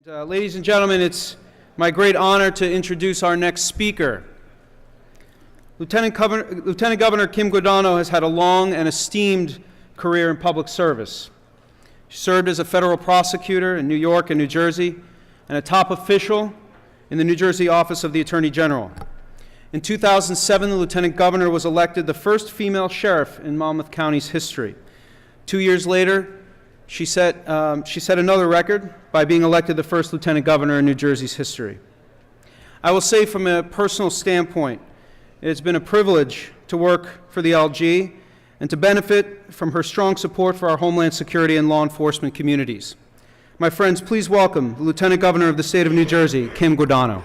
Ladies and gentlemen, it's my great honor to introduce our next speaker. Lieutenant Governor Kim Guadagno has had a long and esteemed career in public service. She served as a federal prosecutor in New York and New Jersey and a top official in the New Jersey Office of the Attorney General. In 2007, the Lieutenant Governor was elected the first female sheriff in Monmouth County's history. 2 years later, she set another record by being elected the first Lieutenant Governor in New Jersey's history. I will say from a personal standpoint, it's been a privilege to work for the LG and to benefit from her strong support for our Homeland Security and law enforcement communities. My friends, please welcome the Lieutenant Governor of the state of New Jersey, Kim Guadagno.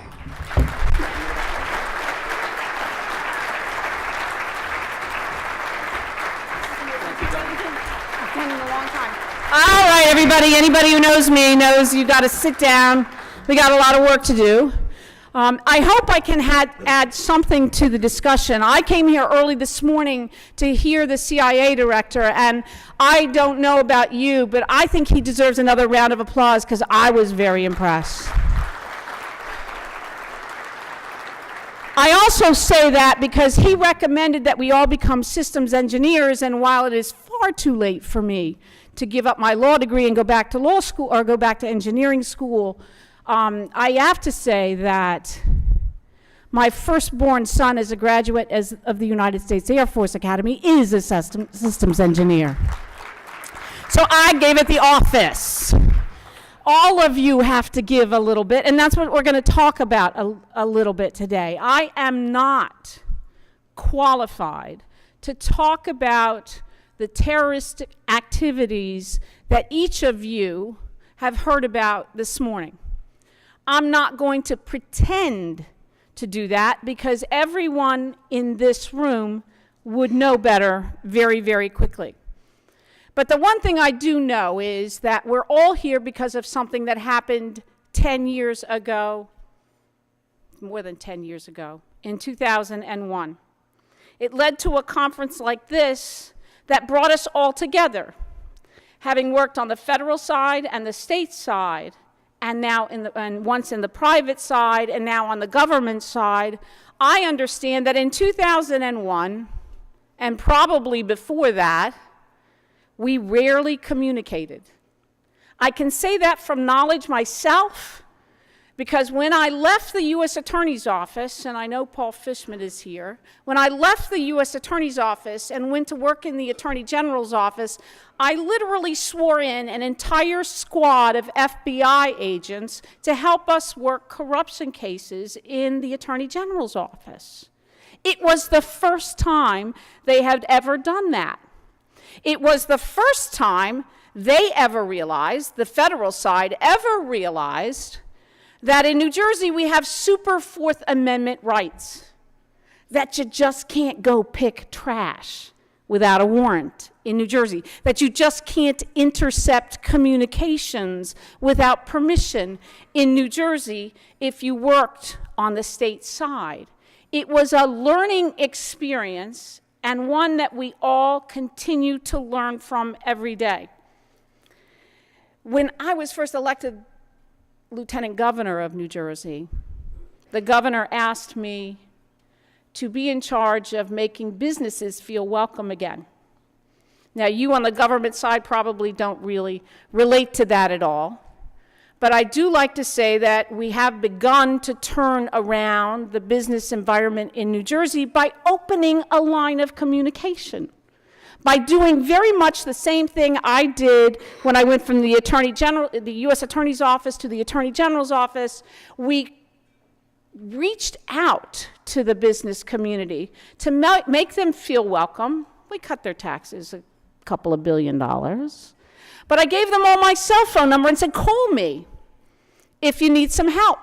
All right, everybody. Anybody who knows me knows you got to sit down. We got a lot of work to do. I hope I can add something to the discussion. I came here early this morning to hear the CIA director, and I don't know about you, but I think he deserves another round of applause because I was very impressed. I also say that because he recommended that we all become systems engineers, and while it is far too late for me to give up my law degree and go back to law school or go back to engineering school, I have to say that my firstborn son is a graduate of the United States Air Force Academy, is a systems engineer. So I gave it the office. All of you have to give a little bit, and that's what we're going to talk about a little bit today. I am not qualified to talk about the terrorist activities that each of you have heard about this morning. I'm not going to pretend to do that because everyone in this room would know better very, very quickly. But the one thing I do know is that we're all here because of something that happened 10 years ago, more than 10 years ago, in 2001. It led to a conference like this that brought us all together. Having worked on the federal side and the state side, and now once in the private side, and now on the government side, I understand that in 2001, and probably before that, we rarely communicated. I can say that from knowledge myself, because when I left the U.S. Attorney's Office, and I know Paul Fishman is here, when I left the U.S. Attorney's Office and went to work in the Attorney General's office, I literally swore in an entire squad of FBI agents to help us work corruption cases in the Attorney General's office. It was the first time they had ever done that. It was the first time they ever realized, the federal side ever realized, that in New Jersey we have super Fourth Amendment rights, that you just can't go pick trash without a warrant in New Jersey, that you just can't intercept communications without permission in New Jersey if you worked on the state side. It was a learning experience and one that we all continue to learn from every day. When I was first elected Lieutenant Governor of New Jersey, the governor asked me to be in charge of making businesses feel welcome again. Now, you on the government side probably don't really relate to that at all, but I do like to say that we have begun to turn around the business environment in New Jersey by opening a line of communication, by doing very much the same thing I did when I went from the Attorney General, the U.S. Attorney's Office to the Attorney General's office. We reached out to the business community to make them feel welcome. We cut their taxes a couple of $1 billion. But I gave them all my cell phone number and said, call me if you need some help.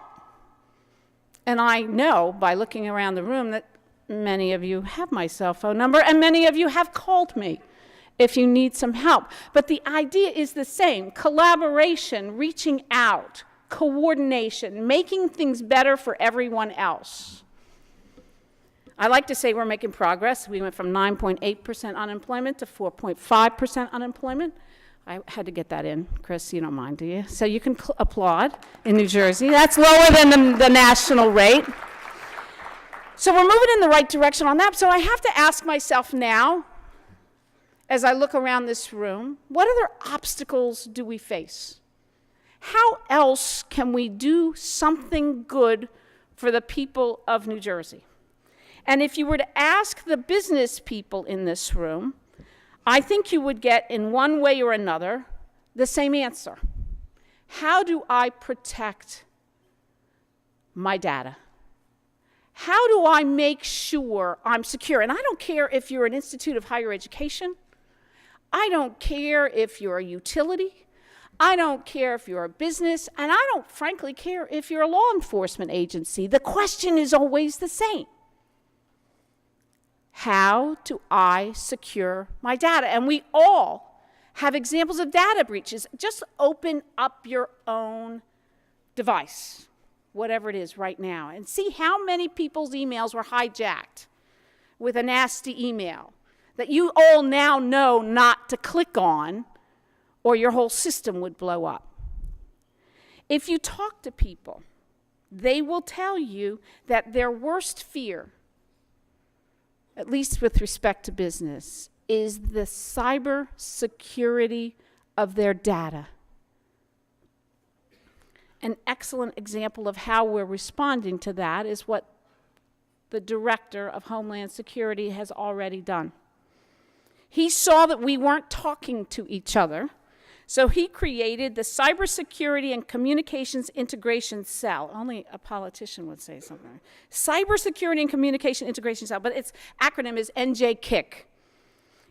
And I know by looking around the room that many of you have my cell phone number, and many of you have called me if you need some help. But the idea is the same: collaboration, reaching out, coordination, making things better for everyone else. I like to say we're making progress. We went from 9.8% unemployment to 4.5% unemployment. I had to get that in. Chris, you don't mind, do you? So you can applaud in New Jersey. That's lower than the national rate. So we're moving in the right direction on that. So I have to ask myself now, as I look around this room, what other obstacles do we face? How else can we do something good for the people of New Jersey? And if you were to ask the business people in this room, I think you would get, in one way or another, the same answer. How do I protect my data? How do I make sure I'm secure? And I don't care if you're an institute of higher education. I don't care if you're a utility. I don't care if you're a business. And I don't, frankly, care if you're a law enforcement agency. The question is always the same. How do I secure my data? And we all have examples of data breaches. Just open up your own device, whatever it is right now, and see how many people's emails were hijacked with a nasty email that you all now know not to click on, or your whole system would blow up. If you talk to people, they will tell you that their worst fear, at least with respect to business, is the cyber security of their data. An excellent example of how we're responding to that is what the Director of Homeland Security has already done. He saw that we weren't talking to each other, so he created the Cybersecurity and Communications Integration Cell. Only a politician would say something. Cybersecurity and Communication Integration Cell, but its acronym is NJKIC.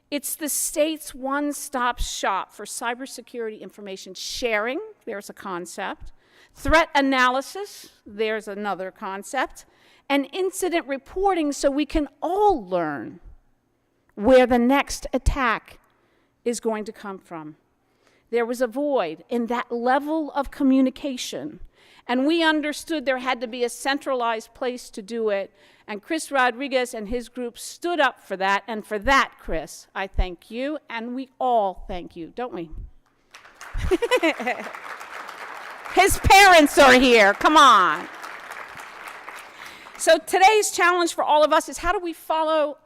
It's the state's one-stop shop for cybersecurity information sharing. There's a concept. Threat analysis, there's another concept. And incident reporting, so we can all learn where the next attack is going to come from. There was a void in that level of communication, and we understood there had to be a centralized place to do it, and Chris Rodriguez and his group stood up for that, and for that, Chris, I thank you, and we all thank you, don't we? His parents are here, come on. So today's challenge for all of us is, how do we follow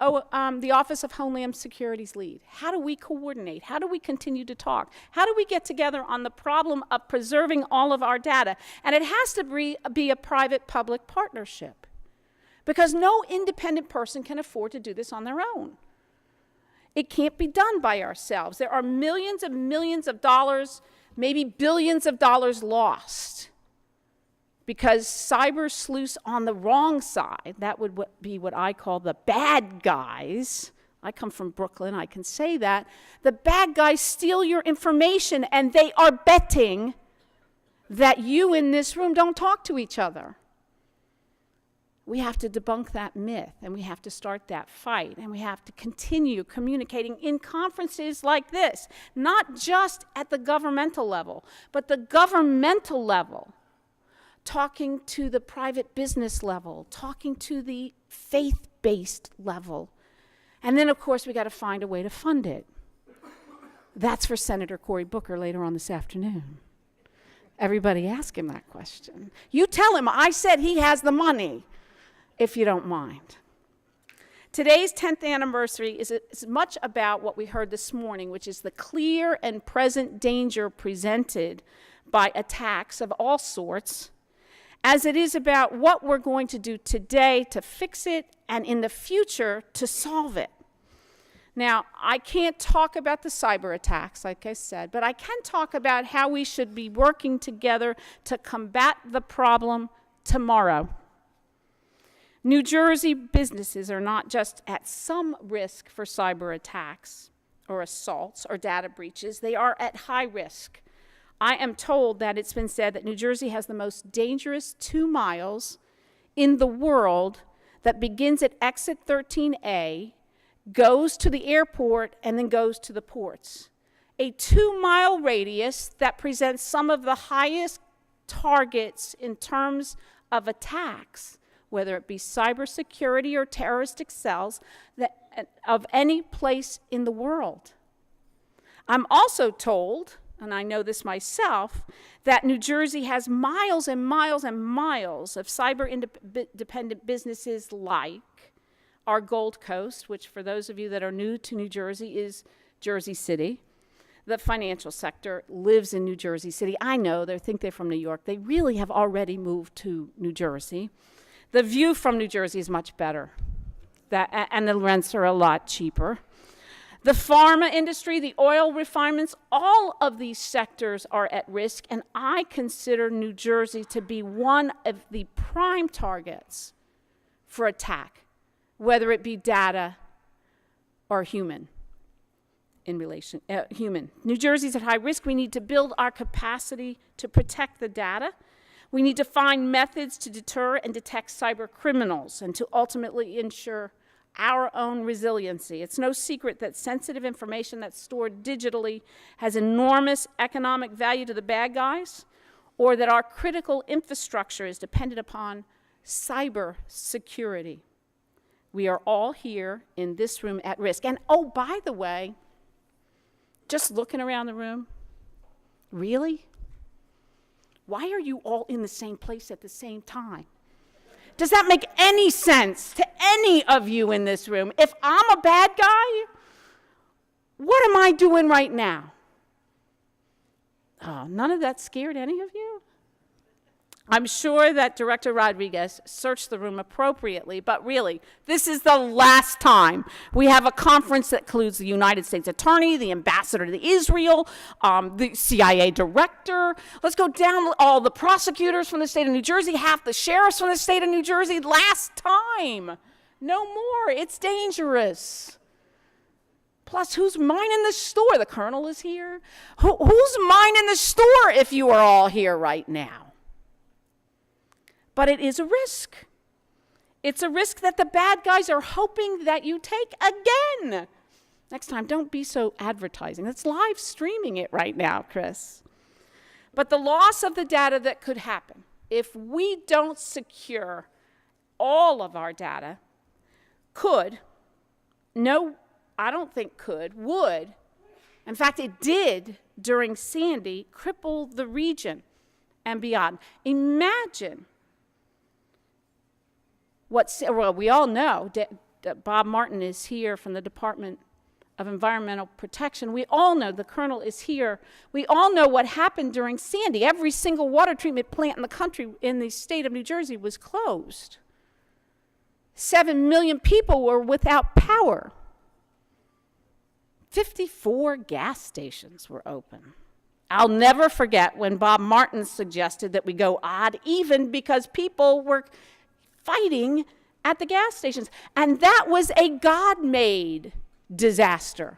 the Office of Homeland Security's lead? How do we coordinate? How do we continue to talk? How do we get together on the problem of preserving all of our data? And it has to be a private-public partnership, because no independent person can afford to do this on their own. It can't be done by ourselves. There are millions and millions of dollars, maybe billions of dollars lost, because cyber sleuths on the wrong side, that would be what I call the bad guys. I come from Brooklyn, I can say that. The bad guys steal your information, and they are betting that you in this room don't talk to each other. We have to debunk that myth, and we have to start that fight, and we have to continue communicating in conferences like this, not just at the governmental level, but the governmental level. Talking to the private business level, talking to the faith-based level. And then, of course, we got to find a way to fund it. That's for Senator Cory Booker later on this afternoon. Everybody ask him that question. You tell him I said he has the money, if you don't mind. Today's 10th anniversary is as much about what we heard this morning, which is the clear and present danger presented by attacks of all sorts, as it is about what we're going to do today to fix it, and in the future to solve it. Now, I can't talk about the cyber attacks, like I said, but I can talk about how we should be working together to combat the problem tomorrow. New Jersey businesses are not just at some risk for cyber attacks or assaults or data breaches, they are at high risk. I am told that it's been said that New Jersey has the most dangerous 2 miles in the world that begins at exit 13A, goes to the airport, and then goes to the ports. A 2-mile radius that presents some of the highest targets in terms of attacks, whether it be cybersecurity or terroristic cells, of any place in the world. I'm also told, and I know this myself, that New Jersey has miles and miles and miles of cyber-independent businesses like our Gold Coast, which for those of you that are new to New Jersey is Jersey City. The financial sector lives in New Jersey City. I know, they think they're from New York. They really have already moved to New Jersey. The view from New Jersey is much better, and the rents are a lot cheaper. The pharma industry, the oil refinements, all of these sectors are at risk, and I consider New Jersey to be one of the prime targets for attack, whether it be data or human. Human. New Jersey's at high risk. We need to build our capacity to protect the data. We need to find methods to deter and detect cyber criminals and to ultimately ensure our own resiliency. It's no secret that sensitive information that's stored digitally has enormous economic value to the bad guys, or that our critical infrastructure is dependent upon cyber security. We are all here in this room at risk. And oh, by the way, just looking around the room, really? Why are you all in the same place at the same time? Does that make any sense to any of you in this room? If I'm a bad guy, what am I doing right now? Oh, none of that scared any of you? I'm sure that Director Rodriguez searched the room appropriately, but really, this is the last time we have a conference that includes the United States Attorney, the Ambassador to Israel, the CIA Director. Let's go down all the prosecutors from the state of New Jersey, half the sheriffs from the state of New Jersey. Last time. No more. It's dangerous. Plus, who's minding the store? The Colonel is here. Who's minding the store if you are all here right now? But it is a risk. It's a risk that the bad guys are hoping that you take again. Next time, don't be so advertising. It's live streaming it right now, Chris. But the loss of the data that could happen if we don't secure all of our data could, no, I don't think could, would, in fact, it did during Sandy, cripple the region and beyond. Imagine well, we all know that Bob Martin is here from the Department of Environmental Protection. We all know the Colonel is here. We all know what happened during Sandy. Every single water treatment plant in the country, in the state of New Jersey, was closed. 7 million people were without power. 54 gas stations were open. I'll never forget when Bob Martin suggested that we go odd even because people were fighting at the gas stations. And that was a God-made disaster.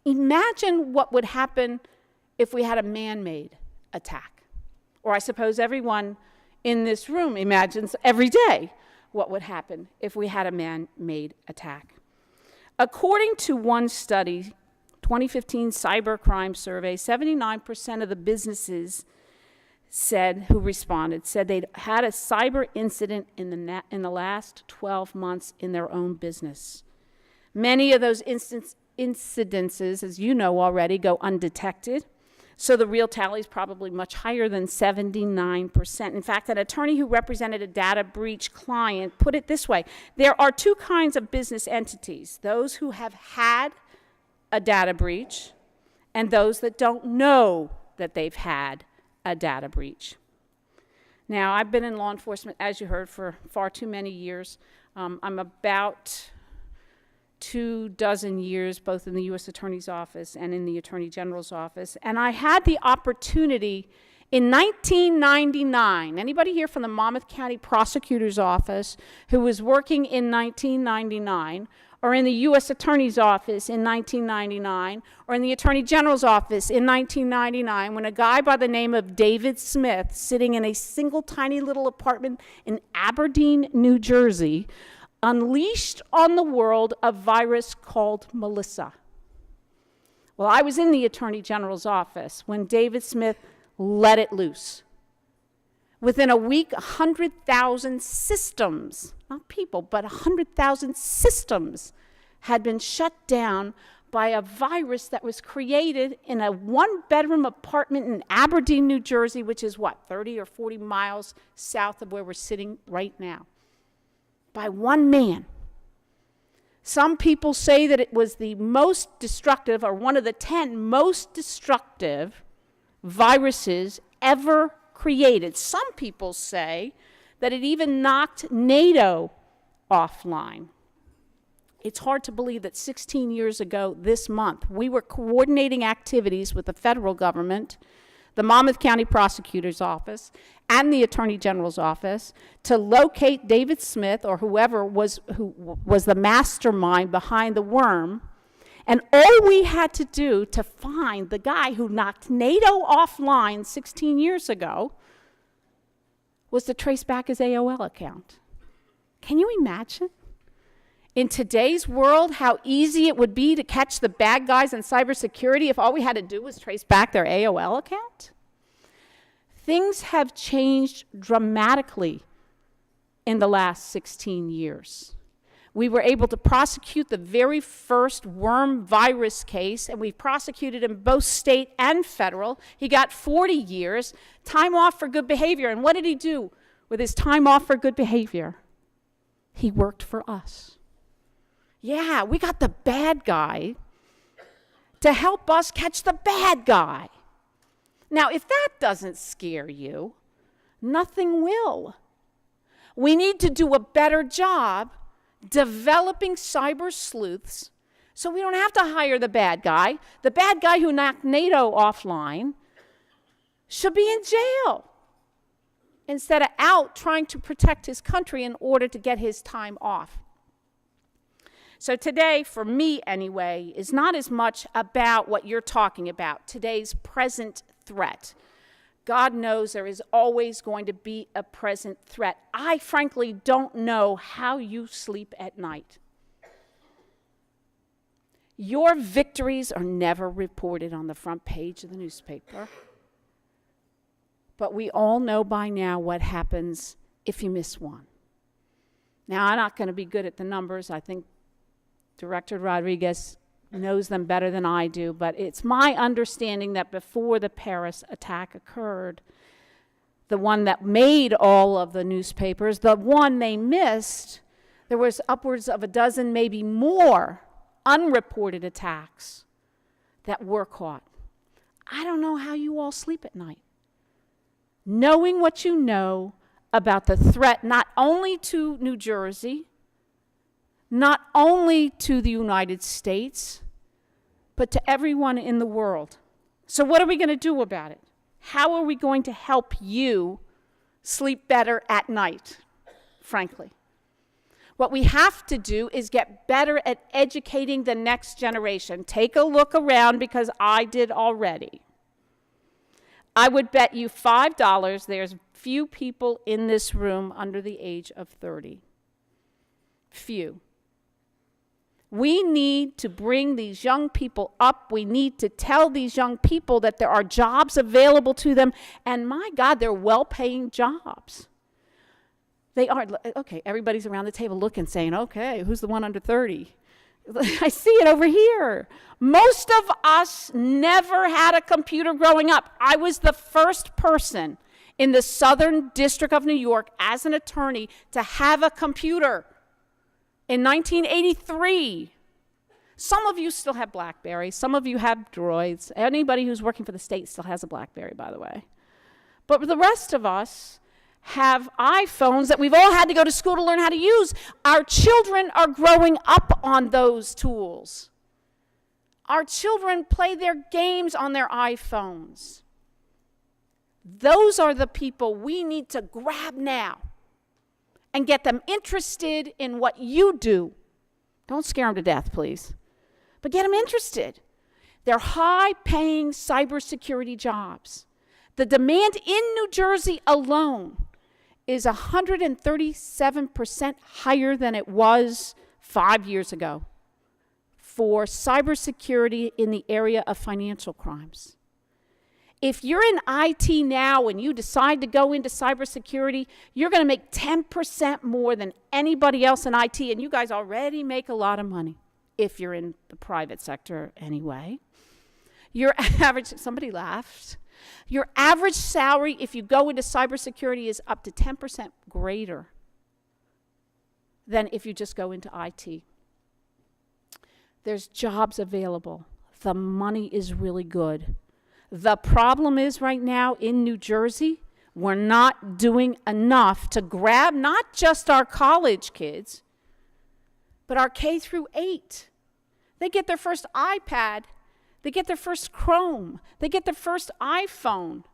Imagine what would happen if we had a man-made attack. Or I suppose everyone in this room imagines every day what would happen if we had a man-made attack. According to one study, 2015 cybercrime survey, 79% of the businesses who responded said they'd had a cyber incident in the last 12 months in their own business. Many of those incidences, as you know already, go undetected. So the real tally is probably much higher than 79%. In fact, an attorney who represented a data breach client put it this way: there are two kinds of business entities, those who have had a data breach and those that don't know that they've had a data breach. Now, I've been in law enforcement, as you heard, for far too many years. I'm about 24 years, both in the U.S. Attorney's Office and in the Attorney General's Office. And I had the opportunity in 1999, anybody here from the Monmouth County Prosecutor's Office who was working in 1999, or in the U.S. Attorney's Office in 1999, or in the Attorney General's Office in 1999, when a guy by the name of David Smith, sitting in a single tiny little apartment in Aberdeen, New Jersey, unleashed on the world a virus called Melissa. Well, I was in the Attorney General's office when David Smith let it loose. Within a week, 100,000 systems, not people, but 100,000 systems had been shut down by a virus that was created in a one-bedroom apartment in Aberdeen, New Jersey, which is what, 30 or 40 miles south of where we're sitting right now, by one man. Some people say that it was the most destructive, or one of the 10 most destructive viruses ever created. Some people say that it even knocked NATO offline. It's hard to believe that 16 years ago this month, we were coordinating activities with the federal government, the Monmouth County Prosecutor's Office, and the Attorney General's Office to locate David Smith, or who was the mastermind behind the worm. And all we had to do to find the guy who knocked NATO offline 16 years ago was to trace back his AOL account. Can you imagine? In today's world, how easy it would be to catch the bad guys in cybersecurity if all we had to do was trace back their AOL account? Things have changed dramatically in the last 16 years. We were able to prosecute the very first worm virus case, and we prosecuted him both state and federal. He got 40 years, time off for good behavior. And what did he do with his time off for good behavior? He worked for us. Yeah, we got the bad guy to help us catch the bad guy. Now, if that doesn't scare you, nothing will. We need to do a better job developing cyber sleuths so we don't have to hire the bad guy. The bad guy who knocked NATO offline should be in jail instead of out trying to protect his country in order to get his time off. So today, for me anyway, is not as much about what you're talking about, today's present threat. God knows there is always going to be a present threat. I frankly don't know how you sleep at night. Your victories are never reported on the front page of the newspaper. But we all know by now what happens if you miss one. Now, I'm not going to be good at the numbers. I think Director Rodriguez knows them better than I do, but it's my understanding that before the Paris attack occurred, the one that made all of the newspapers, the one they missed, there was upwards of a dozen, maybe more, unreported attacks that were caught. I don't know how you all sleep at night. Knowing what you know about the threat not only to New Jersey, not only to the United States, but to everyone in the world. So what are we going to do about it? How are we going to help you sleep better at night, frankly? What we have to do is get better at educating the next generation. Take a look around, because I did already. I would bet you $5 there's few people in this room under the age of 30. Few. We need to bring these young people up. We need to tell these young people that there are jobs available to them. And my God, they're well-paying jobs. They are. Okay, everybody's around the table looking, saying, okay, who's the one under 30? I see it over here. Most of us never had a computer growing up. I was the first person in the Southern District of New York as an attorney to have a computer. In 1983, some of you still have BlackBerry, some of you have Droids. Anybody who's working for the state still has a BlackBerry, by the way. But the rest of us have iPhones that we've all had to go to school to learn how to use. Our children are growing up on those tools. Our children play their games on their iPhones. Those are the people we need to grab now and get them interested in what you do. Don't scare them to death, please. But get them interested. They're high-paying cybersecurity jobs. The demand in New Jersey alone is 137% higher than it was 5 years ago for cybersecurity in the area of financial crimes. If you're in IT now and you decide to go into cybersecurity, you're going to make 10% more than anybody else in IT, and you guys already make a lot of money. if you're in the private sector anyway. Your average, somebody laughed. Your average salary, if you go into cybersecurity, is up to 10% greater than if you just go into IT. There's jobs available. The money is really good. The problem is right now in New Jersey, we're not doing enough to grab not just our college kids, but our K through 8. They get their first iPad, they get their first Chrome, they get their first iPhone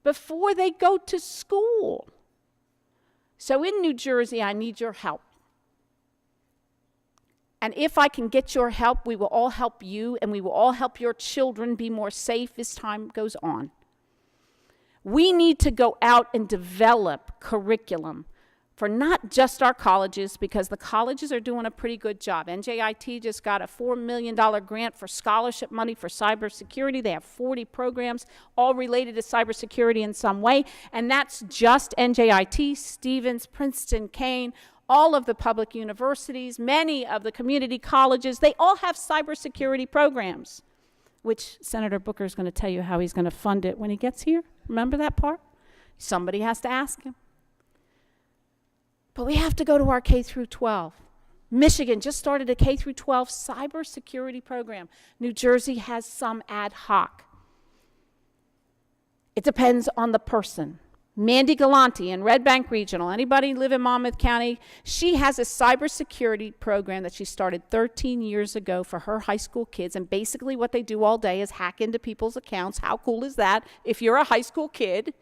before they go to school. So in New Jersey, I need your help. And if I can get your help, we will all help you, and we will all help your children be more safe as time goes on. We need to go out and develop curriculum for not just our colleges, because the colleges are doing a pretty good job. NJIT just got a $4 million grant for scholarship money for cybersecurity. They have 40 programs, all related to cybersecurity in some way, and that's just NJIT, Stevens, Princeton, Kane, all of the public universities, many of the community colleges. They all have cybersecurity programs, which Senator Booker is going to tell you how he's going to fund it when he gets here. Remember that part? Somebody has to ask him. But we have to go to our K through 12. Michigan just started a K through 12 cybersecurity program. New Jersey has some ad hoc. It depends on the person. Mandy Galante in Red Bank Regional, anybody live in Monmouth County? She has a cybersecurity program that she started 13 years ago for her high school kids, and basically what they do all day is hack into people's accounts. How cool is that if you're a high school kid?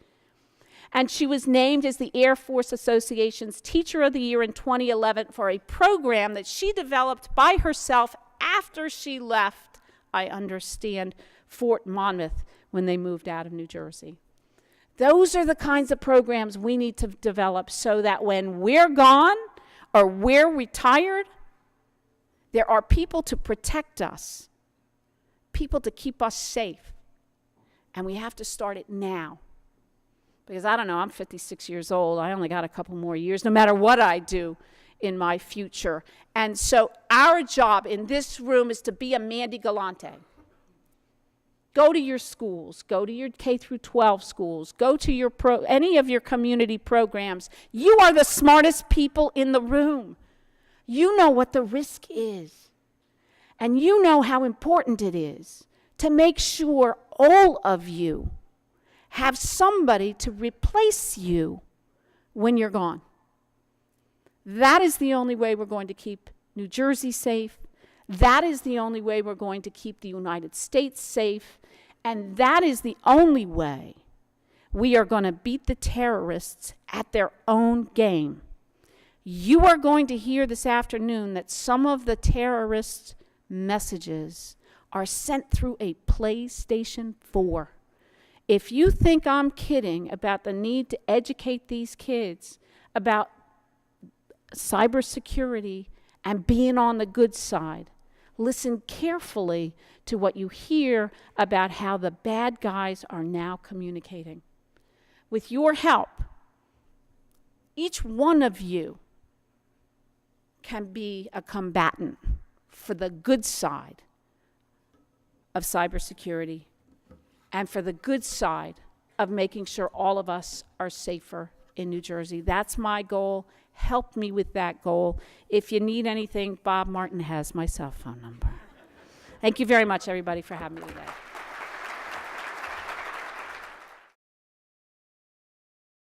And she was named as the Air Force Association's Teacher of the Year in 2011 for a program that she developed by herself after she left, I understand, Fort Monmouth when they moved out of New Jersey. Those are the kinds of programs we need to develop so that when we're gone or we're retired, there are people to protect us, people to keep us safe. And we have to start it now. Because I don't know, I'm 56 years old. I only got a couple more years, no matter what I do in my future. And so our job in this room is to be a Mandy Galante. Go to your schools. Go to your K through 12 schools. Go to your any of your community programs. You are the smartest people in the room. You know what the risk is. And you know how important it is to make sure all of you have somebody to replace you when you're gone. That is the only way we're going to keep New Jersey safe. That is the only way we're going to keep the United States safe. And that is the only way we are going to beat the terrorists at their own game. You are going to hear this afternoon that some of the terrorist messages are sent through a PlayStation 4. If you think I'm kidding about the need to educate these kids about cybersecurity and being on the good side, listen carefully to what you hear about how the bad guys are now communicating. With your help, each one of you can be a combatant for the good side of cybersecurity and for the good side of making sure all of us are safer in New Jersey. That's my goal. Help me with that goal. If you need anything, Bob Martin has my cell phone number. Thank you very much, everybody, for having me today.